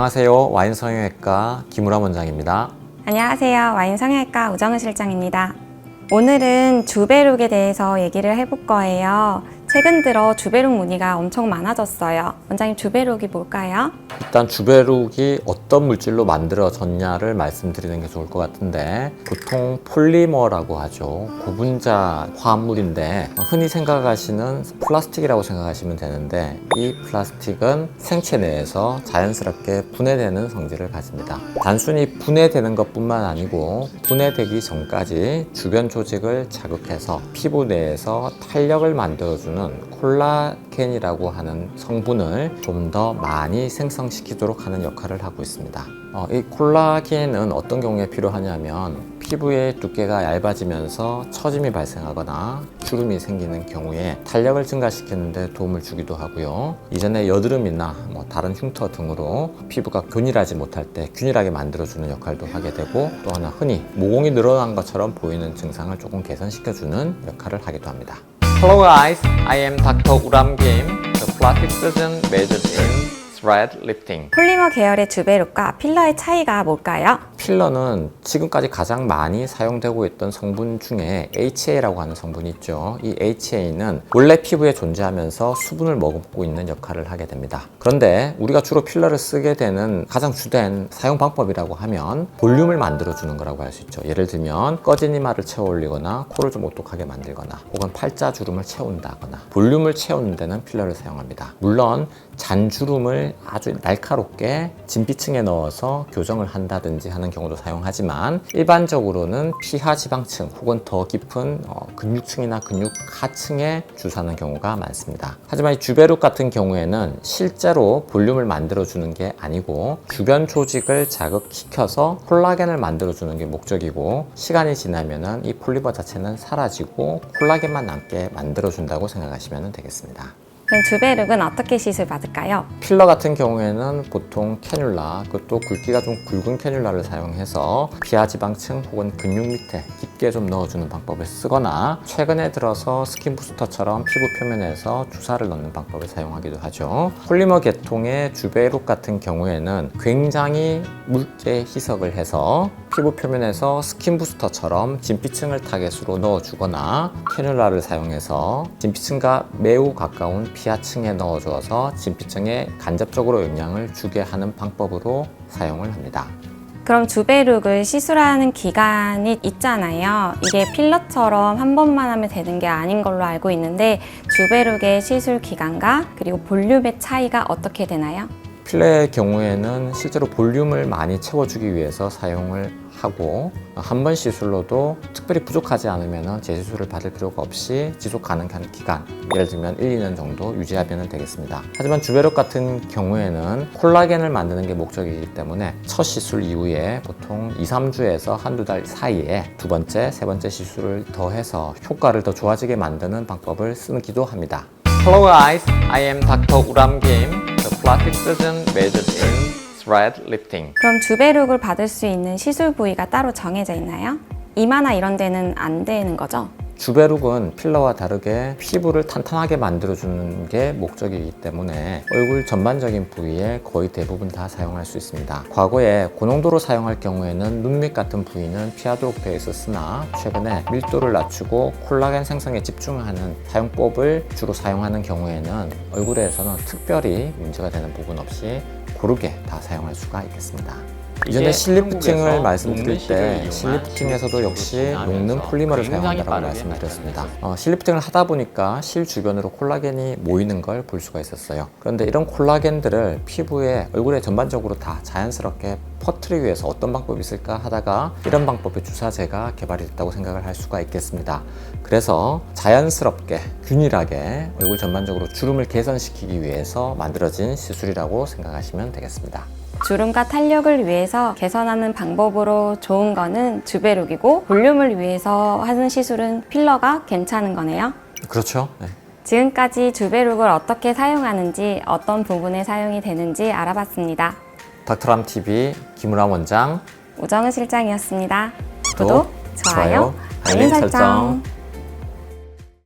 안녕하세요. 와인 성형외과 김우람 원장입니다. 안녕하세요. 와인 성형외과 우정은 실장입니다. 오늘은 주베룩에 대해서 얘기를 해볼 거예요. 최근 들어 주베룩 문의가 엄청 많아졌어요. 원장님, 주베룩이 뭘까요? 일단 주베룩이 어떤 물질로 만들어졌냐를 말씀드리는 게 좋을 것 같은데, 보통 폴리머라고 하죠. 고분자 화합물인데 흔히 생각하시는 플라스틱이라고 생각하시면 되는데, 이 플라스틱은 생체 내에서 자연스럽게 분해되는 성질을 가집니다. 단순히 분해되는 것뿐만 아니고 분해되기 전까지 주변 조직을 자극해서 피부 내에서 탄력을 만들어주는 콜라겐이라고 하는 성분을 좀 더 많이 생성시키도록 하는 역할을 하고 있습니다. 이 콜라겐은 어떤 경우에 필요하냐면, 피부의 두께가 얇아지면서 처짐이 발생하거나 주름이 생기는 경우에 탄력을 증가시키는 데 도움을 주기도 하고요. 이전에 여드름이나 다른 흉터 등으로 피부가 균일하지 못할 때 균일하게 만들어주는 역할도 하게 되고, 또 하나 흔히 모공이 늘어난 것처럼 보이는 증상을 조금 개선시켜주는 역할을 하기도 합니다. Hello guys, I am Dr. Uram Kim, the plastic surgeon majored in thread lifting. 폴리머 계열의 주베룩과 필러의 차이가 뭘까요? 필러는 지금까지 가장 많이 사용되고 있던 성분 중에 HA라고 하는 성분이 있죠. 이 HA는 원래 피부에 존재하면서 수분을 머금고 있는 역할을 하게 됩니다. 그런데 우리가 주로 필러를 쓰게 되는 가장 주된 사용 방법이라고 하면 볼륨을 만들어주는 거라고 할 수 있죠. 예를 들면 꺼진 이마를 채워 올리거나 코를 좀 오똑하게 만들거나 혹은 팔자주름을 채운다거나 볼륨을 채우는 데는 필러를 사용합니다. 물론 잔주름을 아주 날카롭게 진피층에 넣어서 교정을 한다든지 하는 경우도 사용하지만, 일반적으로는 피하지방층 혹은 더 깊은 근육층이나 근육 하층에 주사하는 경우가 많습니다. 하지만 이 주베룩 같은 경우에는 실제로 볼륨을 만들어주는 게 아니고 주변 조직을 자극시켜서 콜라겐을 만들어주는 게 목적이고, 시간이 지나면 이 폴리머 자체는 사라지고 콜라겐만 남게 만들어준다고 생각하시면 되겠습니다. 그럼 주베룩은 어떻게 시술 받을까요? 필러 같은 경우에는 보통 캐뉼라, 그것도 굵기가 좀 굵은 캐뉼라를 사용해서 피하지방층 혹은 근육 밑에 깊게 좀 넣어주는 방법을 쓰거나, 최근에 들어서 스킨 부스터처럼 피부 표면에서 주사를 넣는 방법을 사용하기도 하죠. 폴리머 계통의 주베룩 같은 경우에는 굉장히 묽게 희석을 해서 피부 표면에서 스킨 부스터처럼 진피층을 타겟으로 넣어주거나, 캐뉼라를 사용해서 진피층과 매우 가까운 피하층에 넣어주어서 진피층에 간접적으로 영향을 주게 하는 방법으로 사용을 합니다. 그럼 주베룩을 시술하는 기간이 있잖아요. 이게 필러처럼 한 번만 하면 되는 게 아닌 걸로 알고 있는데, 주베룩의 시술 기간과 그리고 볼륨의 차이가 어떻게 되나요? 필러의 경우에는 실제로 볼륨을 많이 채워주기 위해서 사용을 하고, 한 번 시술로도 특별히 부족하지 않으면 재시술을 받을 필요가 없이 지속 가능한 기간, 예를 들면 1, 2년 정도 유지하면 되겠습니다. 하지만 주베룩 같은 경우에는 콜라겐을 만드는 게 목적이기 때문에 첫 시술 이후에 보통 2, 3주에서 한두 달 사이에 두 번째, 세 번째 시술을 더해서 효과를 더 좋아지게 만드는 방법을 쓰기도 합니다. Hello guys, I am Dr. Uram Kim, the plastic surgeon majored in thread lifting. 그럼 주베룩을 받을 수 있는 시술 부위가 따로 정해져 있나요? 이마나 이런 데는 안 되는 거죠? 주베룩은 필러와 다르게 피부를 탄탄하게 만들어주는 게 목적이기 때문에 얼굴 전반적인 부위에 거의 대부분 다 사용할 수 있습니다. 과거에 고농도로 사용할 경우에는 눈 밑 같은 부위는 피하도록 되어 있었으나, 최근에 밀도를 낮추고 콜라겐 생성에 집중하는 사용법을 주로 사용하는 경우에는 얼굴에서는 특별히 문제가 되는 부분 없이 고르게 다 사용할 수가 있겠습니다. 이전에 실리프팅을 말씀드릴 때 실리프팅에서도 역시 녹는 폴리머를 사용한다고 말씀드렸습니다. 실리프팅을 하다 보니까 실 주변으로 콜라겐이 모이는 걸 볼 수가 있었어요. 그런데 이런 콜라겐들을 피부에, 얼굴에 전반적으로 다 자연스럽게 퍼뜨리기 위해서 어떤 방법이 있을까 하다가 이런 방법의 주사제가 개발이 됐다고 생각을 할 수가 있겠습니다. 그래서 자연스럽게 균일하게 얼굴 전반적으로 주름을 개선시키기 위해서 만들어진 시술이라고 생각하시면 되겠습니다. 주름과 탄력을 위해서 개선하는 방법으로 좋은 거는 주베룩이고, 볼륨을 위해서 하는 시술은 필러가 괜찮은 거네요. 그렇죠. 네. 지금까지 주베룩을 어떻게 사용하는지, 어떤 부분에 사용이 되는지 알아봤습니다. 닥터람TV 김우람 원장, 우정은 실장이었습니다. 구독, 좋아요, 알림 설정.